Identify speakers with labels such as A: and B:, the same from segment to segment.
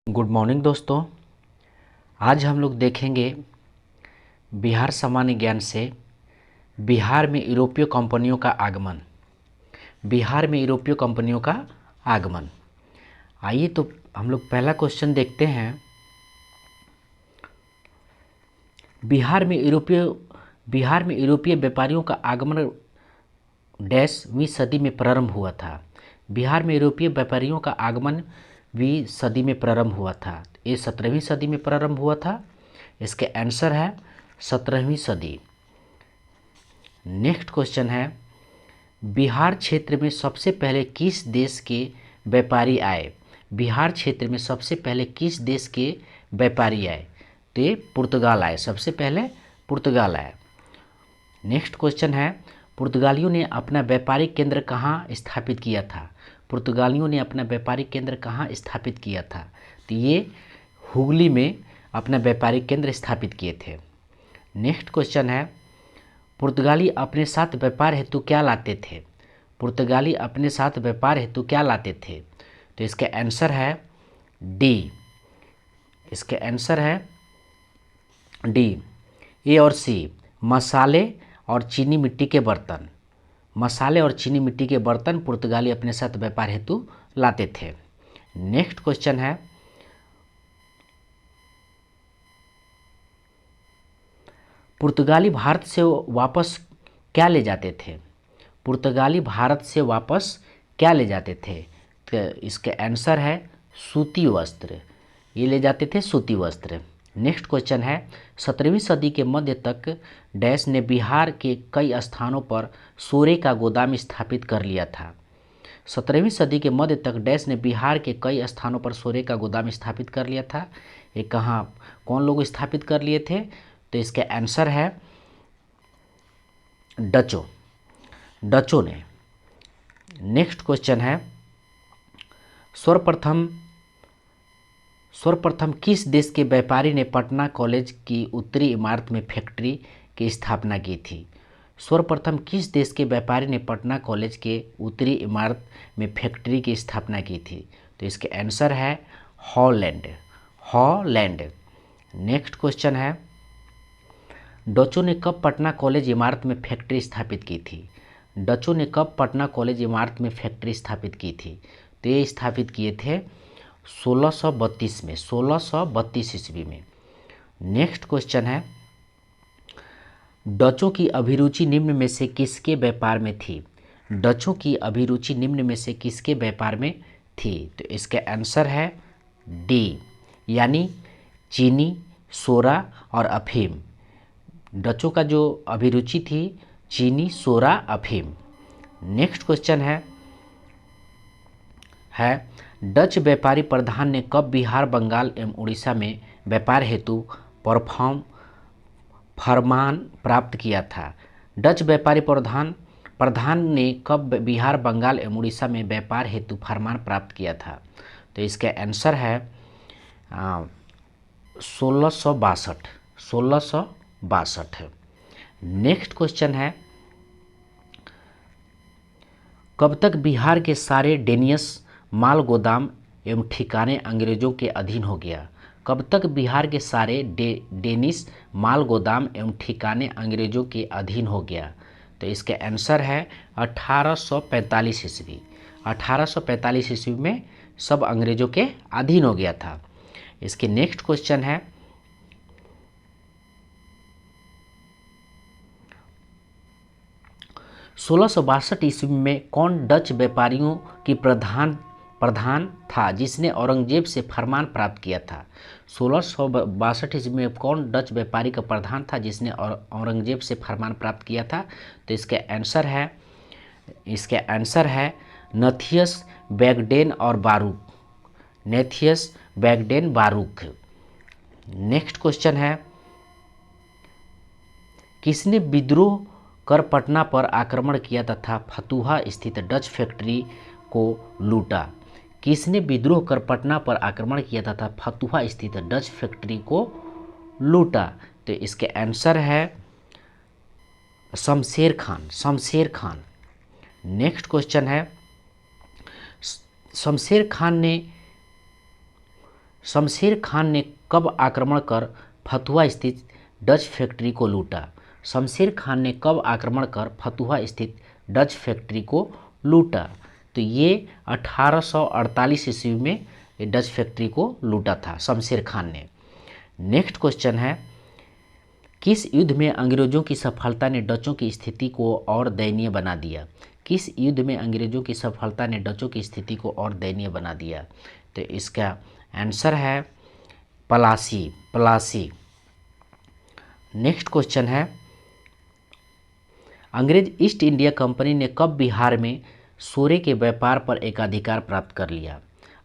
A: Good morning दोस्तों। आज हम लोग देखेंगे बिहार सामान्य ज्ञान से बिहार में यूरोपीय कंपनियों का आगमन। बिहार में यूरोपीय कंपनियों का आगमन। आइए तो हम लोग पहला क्वेश्चन देखते हैं। बिहार में यूरोपीय व्यापारियों का आगमन डैशवीं सदी में प्रारंभ हुआ था। बिहार में यूरोपीय व्यापारियों का आगमन 20वीं सदी में प्रारंभ हुआ था। ये 17वीं सदी में प्रारंभ हुआ था। इसके आंसर है 17वीं सदी। नेक्स्ट क्वेश्चन है, बिहार क्षेत्र में सबसे पहले किस देश के व्यापारी आए? बिहार क्षेत्र में सबसे पहले किस देश के व्यापारी आए? तो ये पुर्तगाल आए। सबसे पहले पुर्तगाल आए। नेक्स्ट क्वेश्चन है, पुर्तगालियों ने अपना व्यापारिक केंद्र कहाँ स्थापित किया था? पुर्तगालियों ने अपना व्यापारिक केंद्र कहाँ स्थापित किया था? तो ये हुगली में अपना व्यापारिक केंद्र स्थापित किए थे। नेक्स्ट क्वेश्चन है, पुर्तगाली अपने साथ व्यापार हेतु क्या लाते थे? पुर्तगाली अपने साथ व्यापार हेतु क्या लाते थे? तो इसका आंसर है डी। इसके आंसर है डी, ए और सी, मसाले और चीनी मिट्टी के बर्तन। मसाले और चीनी मिट्टी के बर्तन पुर्तगाली अपने साथ व्यापार हेतु लाते थे। नेक्स्ट क्वेश्चन है, पुर्तगाली भारत से वापस क्या ले जाते थे? पुर्तगाली भारत से वापस क्या ले जाते थे? तो इसके आंसर है सूती वस्त्र। ये ले जाते थे सूती वस्त्र। नेक्स्ट क्वेश्चन है, 17वीं सदी के मध्य तक डैश ने बिहार के कई स्थानों पर सोरे का गोदाम स्थापित कर लिया था। 17वीं सदी के मध्य तक डैश ने बिहार के कई स्थानों पर सोरे का गोदाम स्थापित कर लिया था। ये कहाँ कौन लोग स्थापित कर लिए थे? तो इसके आंसर है डचों। डचों ने। नेक्स्ट क्वेश्चन है, सर्वप्रथम किस देश के व्यापारी ने पटना कॉलेज की उत्तरी इमारत में फैक्ट्री की स्थापना की थी? सर्वप्रथम किस देश के व्यापारी ने पटना कॉलेज के उत्तरी इमारत में फैक्ट्री की स्थापना की थी? तो इसके आंसर है हॉलैंड। हॉलैंड। नेक्स्ट क्वेश्चन है, डचों ने कब पटना कॉलेज इमारत में फैक्ट्री स्थापित की थी? डचों ने कब पटना कॉलेज इमारत में फैक्ट्री स्थापित की थी? तो ये स्थापित किए थे 1632 में, 1632 ईस्वी में। नेक्स्ट क्वेश्चन है, डचों की अभिरुचि निम्न में से किसके व्यापार में थी? डचों की अभिरुचि निम्न में से किसके व्यापार में थी? तो इसका आंसर है डी, यानी चीनी, सोरा और अफीम। डचों का जो अभिरुचि थी चीनी, सोरा, अफीम। नेक्स्ट क्वेश्चन है डच व्यापारी प्रधान ने कब बिहार, बंगाल एवं उड़ीसा में व्यापार हेतु फरमान प्राप्त किया था? डच व्यापारी प्रधान ने कब बिहार, बंगाल एवं उड़ीसा में व्यापार हेतु फरमान प्राप्त किया था? तो इसका आंसर है 1662। 1662। नेक्स्ट क्वेश्चन है, कब तक बिहार के सारे डेनियस माल गोदाम एवं ठिकाने अंग्रेजों के अधीन हो गया? कब तक बिहार के सारे डेनिस माल गोदाम एवं ठिकाने अंग्रेजों के अधीन हो गया? तो इसका आंसर है 1845 ईस्वी। 1845 ईस्वी में सब अंग्रेजों के अधीन हो गया था। इसके नेक्स्ट क्वेश्चन है, 1662 ईस्वी में कौन डच व्यापारियों की प्रधान था जिसने औरंगजेब से फरमान प्राप्त किया था? 1662 ईस्वी में कौन डच व्यापारी का प्रधान था जिसने औरंगजेब से फरमान प्राप्त किया था? तो इसके आंसर है नथियस बैगडेन और बारूक। नेथियस बैगडेन बारूक। नेक्स्ट क्वेश्चन है, किसने विद्रोह कर पटना पर आक्रमण किया तथा फतुहा स्थित डच फैक्ट्री को लूटा? किसने विद्रोह कर पटना पर आक्रमण किया तथा फतुहा स्थित डच फैक्ट्री को लूटा? तो इसके आंसर है शमशेर खान। शमशेर खान। नेक्स्ट क्वेश्चन है, शमशेर खान ने शमशेर खान ने कब आक्रमण कर फतुहा स्थित डच फैक्ट्री को लूटा? शमशेर खान ने कब आक्रमण कर फतुहा स्थित डच फैक्ट्री को लूटा? तो ये 1848 ईस्वी में डच फैक्ट्री को लूटा था शमशेर खान ने। नेक्स्ट क्वेश्चन है, किस युद्ध में अंग्रेजों की सफलता ने डचों की स्थिति को और दयनीय बना दिया? किस युद्ध में अंग्रेजों की सफलता ने डचों की स्थिति को और दयनीय बना दिया? तो इसका आंसर है प्लासी। नेक्स्ट क्वेश्चन है, अंग्रेज ईस्ट इंडिया कंपनी ने कब बिहार में सोरे के व्यापार पर एकाधिकार प्राप्त कर लिया?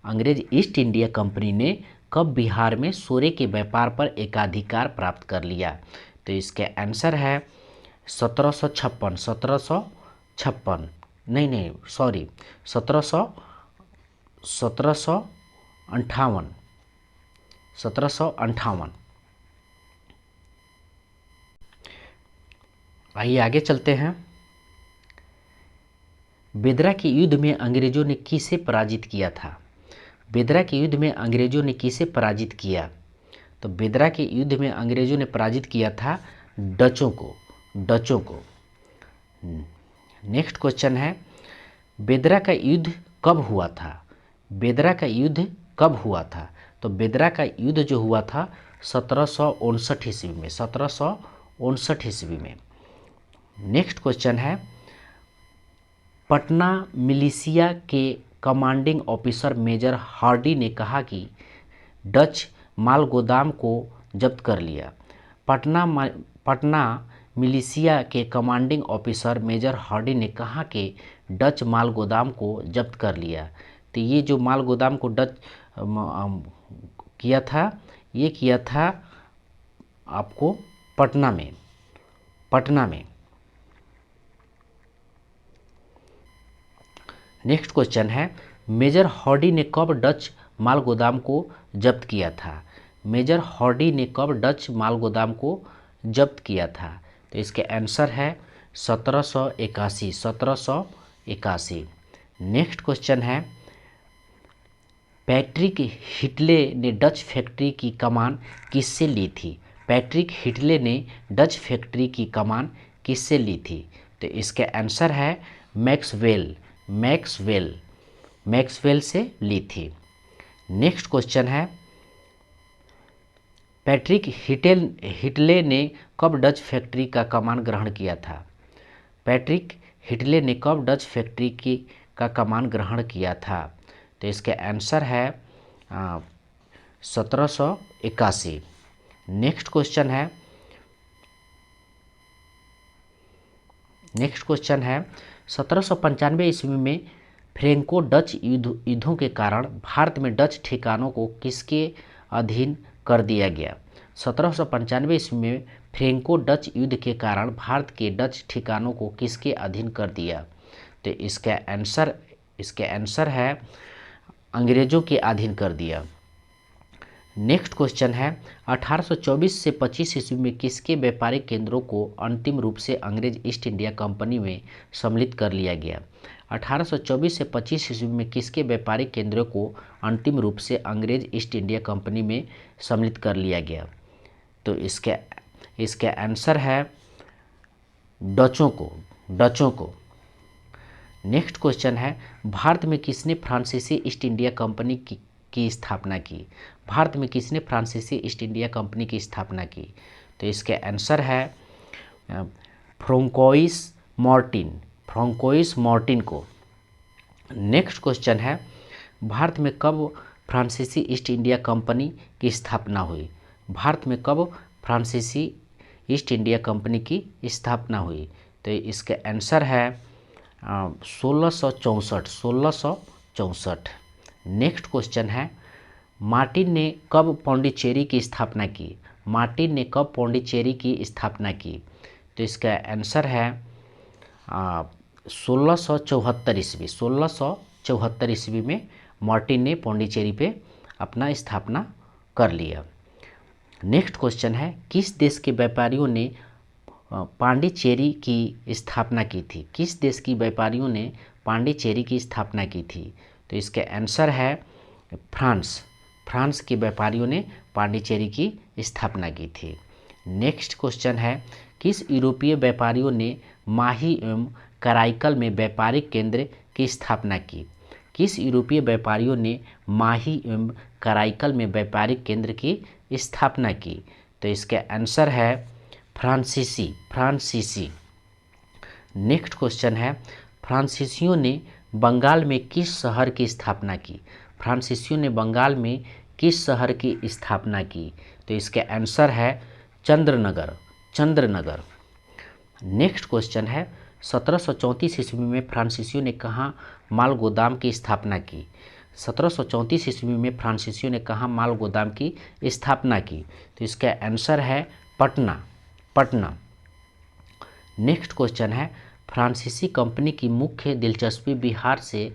A: अंग्रेज ईस्ट इंडिया कंपनी ने कब बिहार में सोरे के व्यापार पर एकाधिकार प्राप्त कर लिया? तो इसके आंसर है 1756 नहीं सॉरी 1758। आइए आगे चलते हैं। बेदरा के युद्ध में अंग्रेजों ने किसे पराजित किया था? बेदरा के युद्ध में अंग्रेजों ने किसे पराजित किया? तो बेदरा के युद्ध में अंग्रेजों ने पराजित किया था डचों को। नेक्स्ट क्वेश्चन है, बेदरा का युद्ध कब हुआ था? बेदरा का युद्ध कब हुआ था? तो बेदरा का युद्ध जो हुआ था 1759 ईस्वी में, 1759 ईस्वी में। नेक्स्ट क्वेश्चन है, पटना मिलिशिया के कमांडिंग ऑफिसर मेजर हार्डी ने कहा कि डच माल गोदाम को जब्त कर लिया। पटना मिलिशिया के कमांडिंग ऑफिसर मेजर हार्डी ने कहा कि डच माल गोदाम को जब्त कर लिया। तो ये जो माल गोदाम को डच किया था, ये किया था आपको पटना में। नेक्स्ट क्वेश्चन है, मेजर हार्डी ने कब डच माल गोदाम को जब्त किया था? मेजर हार्डी ने कब डच माल गोदाम को जब्त किया था? तो इसके आंसर है 1781। नेक्स्ट क्वेश्चन है, पैट्रिक हिटले ने डच फैक्ट्री की कमान किससे ली थी? पैट्रिक हिटले ने डच फैक्ट्री की कमान किससे ली थी? तो इसके आंसर है मैक्सवेल से ली थी। नेक्स्ट क्वेश्चन है, पैट्रिक हिटले ने कब डच फैक्ट्री का कमान ग्रहण किया था? पैट्रिक हिटले ने कब डच फैक्ट्री का कमान ग्रहण किया था? तो इसके आंसर है 1781। नेक्स्ट क्वेश्चन है 1795 ईस्वी में फ्रैंको डच युद्धों के कारण भारत में डच ठिकानों को किसके अधीन कर दिया गया? 1795 ईस्वी में फ्रैंको डच युद्ध के कारण भारत के डच ठिकानों को किसके अधीन कर दिया? तो इसका आंसर है अंग्रेजों के अधीन कर दिया। नेक्स्ट क्वेश्चन है 1824 से 25 ईस्वी में किसके व्यापारिक केंद्रों को अंतिम रूप से अंग्रेज ईस्ट इंडिया कंपनी में सम्मिलित कर लिया गया? 1824 से 25 ईस्वी में किसके व्यापारिक केंद्रों को अंतिम रूप से अंग्रेज ईस्ट इंडिया कंपनी में सम्मिलित कर लिया गया? तो इसके आंसर है डचों को। नेक्स्ट क्वेश्चन है, भारत में किसने फ्रांसीसी ईस्ट इंडिया कंपनी की स्थापना की? भारत में किसने फ्रांसीसी ईस्ट इंडिया कंपनी की स्थापना की? तो इसके आंसर है फ्रांकोइस मार्टिन को। नेक्स्ट क्वेश्चन है, भारत में कब फ्रांसीसी ईस्ट इंडिया कंपनी की स्थापना हुई? भारत में कब फ्रांसीसी ईस्ट इंडिया कंपनी की स्थापना हुई? तो इसके आंसर है 1664। नेक्स्ट क्वेश्चन है, मार्टिन ने कब पौंडीचेरी की स्थापना की? मार्टिन ने कब पौंडीचेरी की स्थापना की? तो इसका आंसर है 1674 ईस्वी में मार्टिन ने पौंडीचेरी पे अपना स्थापना कर लिया। नेक्स्ट क्वेश्चन है, किस देश के व्यापारियों ने पांडिचेरी की स्थापना की थी? किस देश की व्यापारियों ने पांडिचेरी की स्थापना की थी? तो इसके आंसर है फ्रांस फ्रांस के व्यापारियों ने पांडिचेरी की स्थापना की थी। नेक्स्ट क्वेश्चन है, किस यूरोपीय व्यापारियों ने माही एवं कराईकल में व्यापारिक केंद्र की स्थापना की? किस यूरोपीय व्यापारियों ने माही एवं कराईकल में व्यापारिक केंद्र की स्थापना की? तो इसका आंसर है फ्रांसीसी। नेक्स्ट क्वेश्चन है, फ्रांसीसियों ने बंगाल में किस शहर की स्थापना की? फ्रांसीसियों ने बंगाल में किस शहर की स्थापना की? तो इसका आंसर है चंद्रनगर। नेक्स्ट क्वेश्चन है, 1734 ईस्वी में फ्रांसीसियों ने कहाँ माल गोदाम की स्थापना की? 1734 ईस्वी में फ्रांसीसियों ने कहाँ माल गोदाम की स्थापना की? तो इसका आंसर है पटना। नेक्स्ट क्वेश्चन है, फ्रांसीसी कंपनी की मुख्य दिलचस्पी बिहार से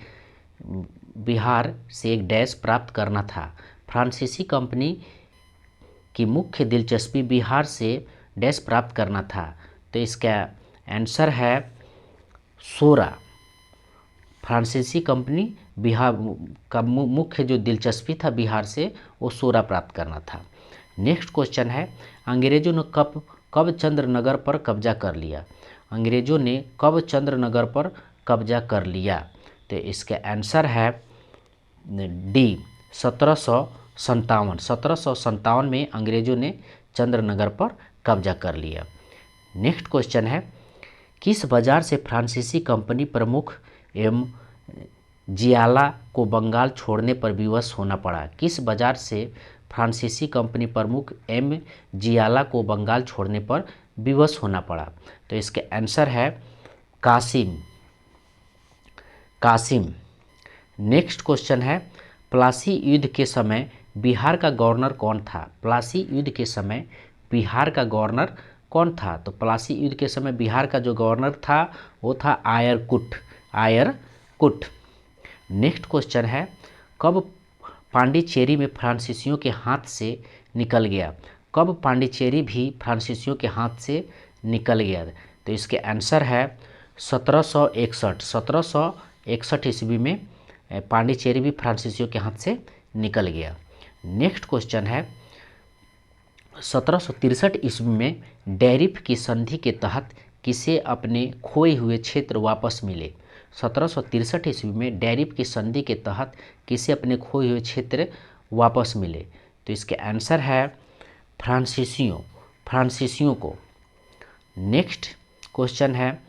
A: एक डैश प्राप्त करना था। फ्रांसीसी कंपनी की मुख्य दिलचस्पी बिहार से डैश प्राप्त करना था। तो इसका आंसर है सोरा। फ्रांसीसी कंपनी बिहार का मुख्य जो दिलचस्पी था बिहार से, वो सोरा प्राप्त करना था। नेक्स्ट क्वेश्चन है, अंग्रेजों ने कब चंद्रनगर पर कब्जा कर लिया? अंग्रेजों ने कब चंद्रनगर पर कब्जा कर लिया? तो इसका आंसर है डी 1757 में अंग्रेजों ने चंद्रनगर पर कब्जा कर लिया। नेक्स्ट क्वेश्चन है, किस बाजार से फ्रांसीसी कंपनी प्रमुख एम जियाला को बंगाल छोड़ने पर विवश होना पड़ा? किस बाजार से फ्रांसीसी कंपनी प्रमुख एम जियाला को बंगाल छोड़ने पर विवश होना पड़ा? तो इसके आंसर है कासिम। नेक्स्ट क्वेश्चन है, प्लासी युद्ध के समय बिहार का गवर्नर कौन था? प्लासी युद्ध के समय बिहार का गवर्नर कौन था? तो प्लासी युद्ध के समय बिहार का जो गवर्नर था वो था आयरकुट। नेक्स्ट क्वेश्चन है, कब पांडिचेरी में फ्रांसीसियों के हाथ से निकल गया? कब पांडिचेरी भी फ्रांसीसियों के हाथ से निकल गया? तो इसके आंसर है 1761 ईस्वी में पांडिचेरी भी फ्रांसीसियों के हाथ से निकल गया। नेक्स्ट क्वेश्चन है, 1763 ईस्वी में डैरिफ की संधि के तहत किसे अपने खोए हुए क्षेत्र वापस मिले? 1763 ईस्वी में डैरिफ की संधि के तहत किसे अपने खोए हुए क्षेत्र वापस मिले? तो इसके आंसर है फ्रांसीसियों को। नेक्स्ट क्वेश्चन है,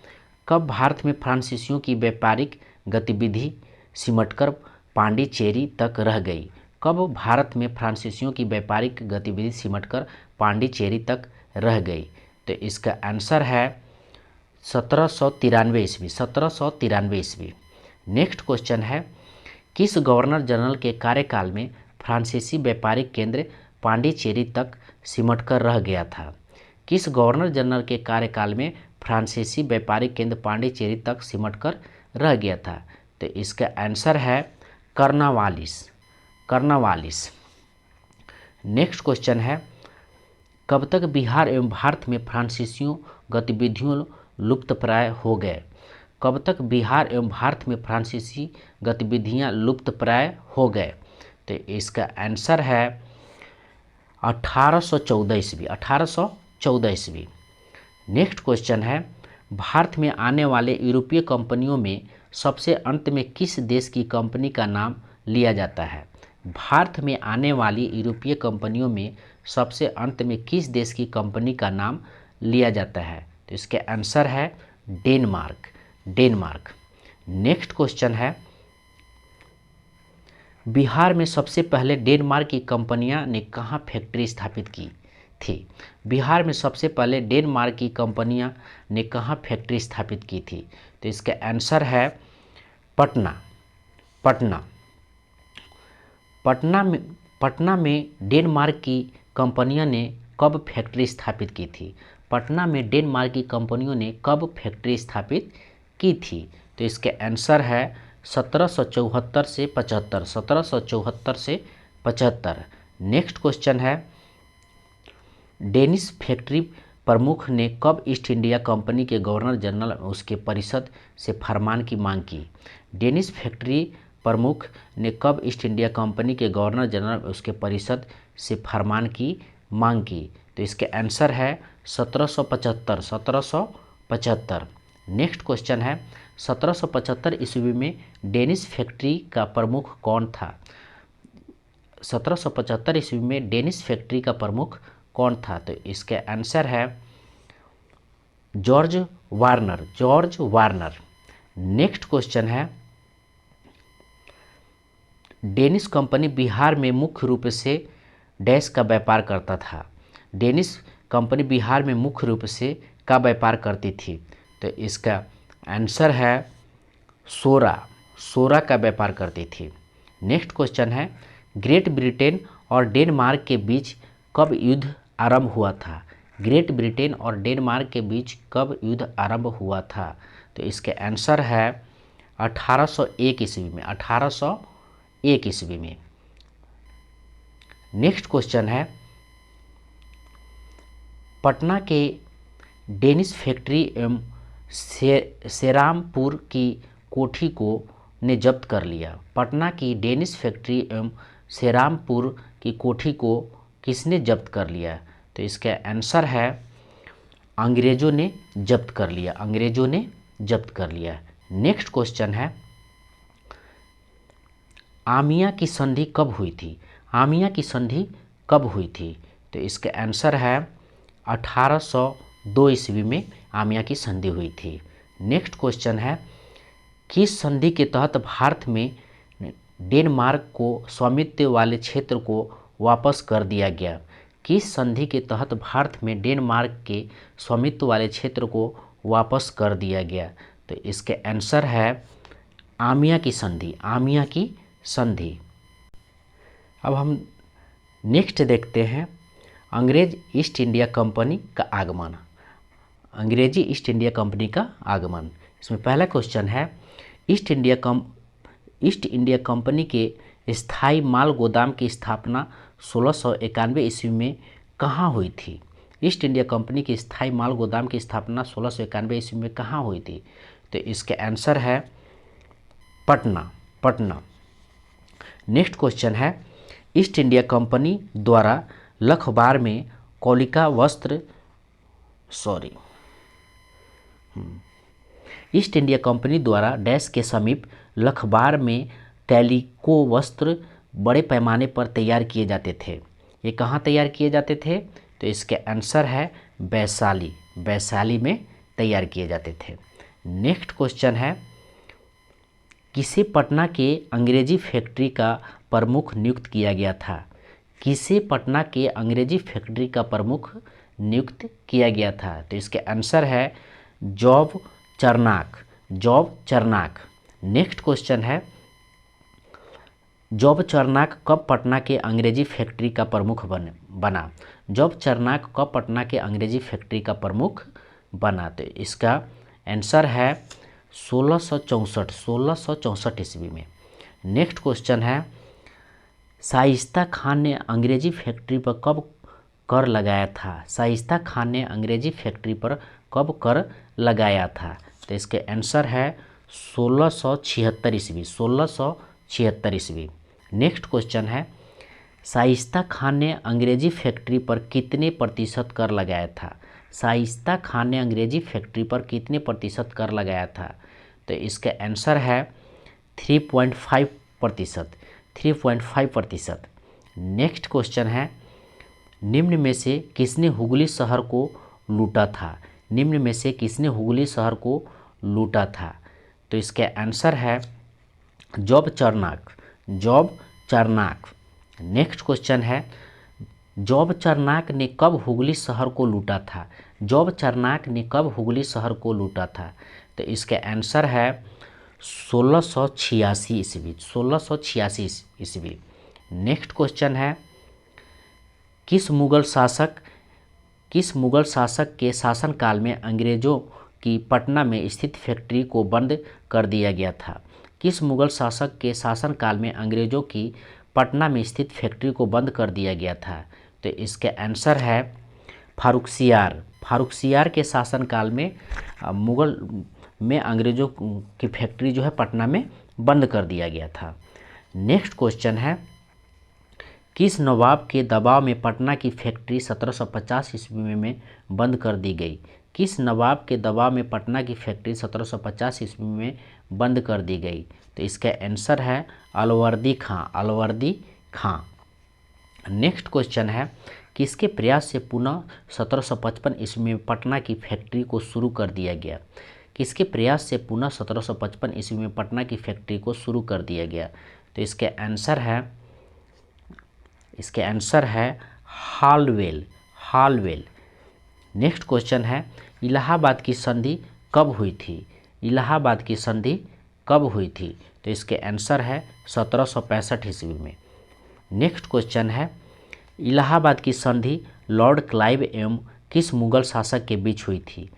A: कब भारत में फ्रांसीसियों की व्यापारिक गतिविधि सिमटकर पांडिचेरी तक रह गई? कब भारत में फ्रांसीसियों की व्यापारिक गतिविधि सिमटकर पांडिचेरी तक रह गई? तो इसका आंसर है 1793 ईस्वी। नेक्स्ट क्वेश्चन है, किस गवर्नर जनरल के कार्यकाल में फ्रांसीसी व्यापारिक केंद्र पांडिचेरी तक सिमटकर रह गया था? किस गवर्नर जनरल के कार्यकाल में फ्रांसीसी व्यापारिक केंद्र पांडिचेरी तक सिमटकर रह गया था? तो इसका आंसर है कर्नावालिस। नेक्स्ट क्वेश्चन है, कब तक बिहार एवं भारत में फ्रांसीसियों गतिविधियों लुप्तप्राय हो गए? कब तक बिहार एवं भारत में फ्रांसीसी गतिविधियां लुप्तप्राय हो गए? तो इसका आंसर है 1814 ईस्वी। नेक्स्ट क्वेश्चन है, भारत में आने वाले यूरोपीय कंपनियों में सबसे अंत में किस देश की कंपनी का नाम लिया जाता है? भारत में आने वाली यूरोपीय कंपनियों में सबसे अंत में किस देश की कंपनी का नाम लिया जाता है? तो इसके आंसर है डेनमार्क। नेक्स्ट क्वेश्चन है, बिहार में सबसे पहले डेनमार्क की कंपनियां ने कहाँ फैक्ट्री स्थापित की थी? बिहार में सबसे पहले डेनमार्क की कंपनियां ने कहाँ फैक्ट्री स्थापित की थी? तो इसका आंसर है पटना में डेनमार्क की कंपनियों ने कब फैक्ट्री स्थापित की थी? पटना में डेनमार्क की कंपनियों ने कब फैक्ट्री स्थापित की थी? तो इसके आंसर है 1774 से 75। नेक्स्ट क्वेश्चन है, डेनिश फैक्ट्री प्रमुख ने कब ईस्ट इंडिया कंपनी के गवर्नर जनरल उसके परिषद से फरमान की मांग की? डेनिश फैक्ट्री प्रमुख ने कब ईस्ट इंडिया कंपनी के गवर्नर जनरल उसके परिषद से फरमान की मांग की? तो इसके आंसर है 1775। 1775। नेक्स्ट क्वेश्चन है 1775 ईस्वी में डेनिस फैक्ट्री का प्रमुख कौन था? 1775 ईस्वी में डेनिस फैक्ट्री का प्रमुख कौन था? तो इसके आंसर है George Warner. George Warner. Next question है डेनिस कंपनी बिहार में मुख्य रूप से डैश का व्यापार करता था। डेनिस कंपनी बिहार में मुख्य रूप से का व्यापार करती थी? तो इसका आंसर है सोरा। सोरा का व्यापार करती थी। नेक्स्ट क्वेश्चन है ग्रेट ब्रिटेन और डेनमार्क के बीच कब युद्ध आरंभ हुआ था? ग्रेट ब्रिटेन और डेनमार्क के बीच कब युद्ध आरंभ हुआ था? तो इसके आंसर है 1801 ईस्वी में। 1801 ईस्वी में। नेक्स्ट क्वेश्चन है पटना के डेनिस फैक्ट्री एवं सेरामपुर की कोठी को ने जब्त कर लिया। पटना की डेनिस फैक्ट्री एवं सेरामपुर की कोठी को किसने जब्त कर लिया? तो इसका आंसर है अंग्रेजों ने जब्त कर लिया। अंग्रेजों ने जब्त कर लिया। नेक्स्ट क्वेश्चन है आमिया की संधि कब हुई थी? आमिया की संधि कब हुई थी? तो इसका आंसर है 1802 ईस्वी में आमिया की संधि हुई थी। नेक्स्ट क्वेश्चन है किस संधि के तहत भारत में डेनमार्क को स्वामित्व वाले क्षेत्र को वापस कर दिया गया? किस संधि के तहत भारत में डेनमार्क के स्वामित्व वाले क्षेत्र को वापस कर दिया गया? तो इसके आंसर है आमिया की संधि। आमिया की संधि। अब हम नेक्स्ट देखते हैं अंग्रेज ईस्ट इंडिया कंपनी का आगमन। अंग्रेजी ईस्ट इंडिया कंपनी का आगमन। इसमें पहला क्वेश्चन है ईस्ट इंडिया कंपनी के स्थायी माल गोदाम की स्थापना 1691 ईस्वी में कहाँ हुई थी? ईस्ट इंडिया कंपनी की स्थायी माल गोदाम की स्थापना 1691 ईस्वी में कहाँ हुई थी? तो इसके आंसर है पटना। पटना। नेक्स्ट क्वेश्चन है ईस्ट इंडिया कंपनी द्वारा लखबार में कौलिका वस्त्र ईस्ट इंडिया कंपनी द्वारा डैश के समीप लखबार में कैलिको वस्त्र बड़े पैमाने पर तैयार किए जाते थे। ये कहाँ तैयार किए जाते थे? तो इसके आंसर है वैशाली। वैशाली में तैयार किए जाते थे। नेक्स्ट क्वेश्चन है किसे पटना के अंग्रेजी फैक्ट्री का प्रमुख नियुक्त किया गया था? किसे पटना के अंग्रेजी फैक्ट्री का प्रमुख नियुक्त किया गया था? तो इसके आंसर है जॉब चरनाक। जॉब चरनाक। नेक्स्ट क्वेश्चन है जॉब चरनाक कब पटना के अंग्रेजी फैक्ट्री का प्रमुख बना? जॉब चरनाक कब पटना के अंग्रेजी फैक्ट्री का प्रमुख बना? तो इसका आंसर है 1664 ईस्वी में। नेक्स्ट क्वेश्चन है शाइस्ता खान ने अंग्रेजी फैक्ट्री पर कब कर लगाया था? शाइस्ता खान ने अंग्रेजी फैक्ट्री पर कब कर लगाया था? तो इसके आंसर है 1676 ईस्वी। 1676 ईस्वी। नेक्स्ट क्वेश्चन है शाइस्ता खान ने अंग्रेजी फैक्ट्री पर कितने प्रतिशत कर लगाया था? शाइस्ता खान ने अंग्रेजी फैक्ट्री पर कितने प्रतिशत कर लगाया था? तो इसका आंसर है 3.5%। 3.5%। नेक्स्ट क्वेश्चन है निम्न में से किसने हुगली शहर को लूटा था? निम्न में से किसने हुगली शहर को लूटा था? तो इसका आंसर है जॉब चरनाक। जॉब चरनाक। नेक्स्ट क्वेश्चन है जॉब चरनाक ने कब हुगली शहर को लूटा था? जॉब चरनाक ने कब हुगली शहर को लूटा था? तो इसका आंसर है 1686 ईस्वी। 1686 ईस्वी। नेक्स्ट क्वेश्चन है किस मुगल शासक के शासनकाल में अंग्रेजों की पटना में स्थित फैक्ट्री को बंद कर दिया गया था? किस मुगल शासक के शासनकाल में अंग्रेजों की पटना में स्थित फैक्ट्री को बंद कर दिया गया था? तो इसके आंसर है फारुखसियार। फारुखसियार के शासनकाल में मुगल में अंग्रेजों की फैक्ट्री जो है पटना में बंद कर दिया गया था। नेक्स्ट क्वेश्चन है, किस नवाब के दबाव में पटना की फैक्ट्री 1750 ईस्वी में बंद कर दी गई? किस नवाब के दबाव में पटना की फैक्ट्री 1750 ईस्वी में बंद कर दी गई? तो इसका आंसर है अलवर्दी खां, अलवर्दी खां। नेक्स्ट क्वेश्चन है, किसके प्रयास से पुनः 1755 ईस्वी में पटना की फैक्ट्री को शुरू कर दिया गया? किसके प्रयास से पुनः 1755 ईस्वी में पटना की फैक्ट्री को शुरू कर दिया गया? तो इसके आंसर है हालवेल, हालवेल। नेक्स्ट क्वेश्चन है, इलाहाबाद की संधि कब हुई थी? इलाहाबाद की संधि कब हुई थी? तो इसके आंसर है 1765 ईस्वी में। नेक्स्ट क्वेश्चन है, इलाहाबाद की संधि लॉर्ड क्लाइव एवं किस मुगल शासक के बीच हुई थी?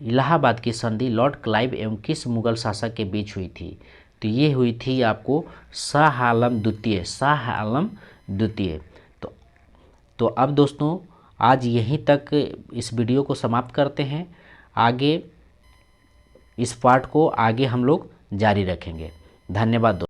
A: इलाहाबाद की संधि लॉर्ड क्लाइव एवं किस मुगल शासक के बीच हुई थी? तो ये हुई थी आपको शाह आलम द्वितीय, शाह आलम द्वितीय। तो अब दोस्तों आज यहीं तक इस वीडियो को समाप्त करते हैं। आगे इस पार्ट को आगे हम लोग जारी रखेंगे। धन्यवाद दोस्तों।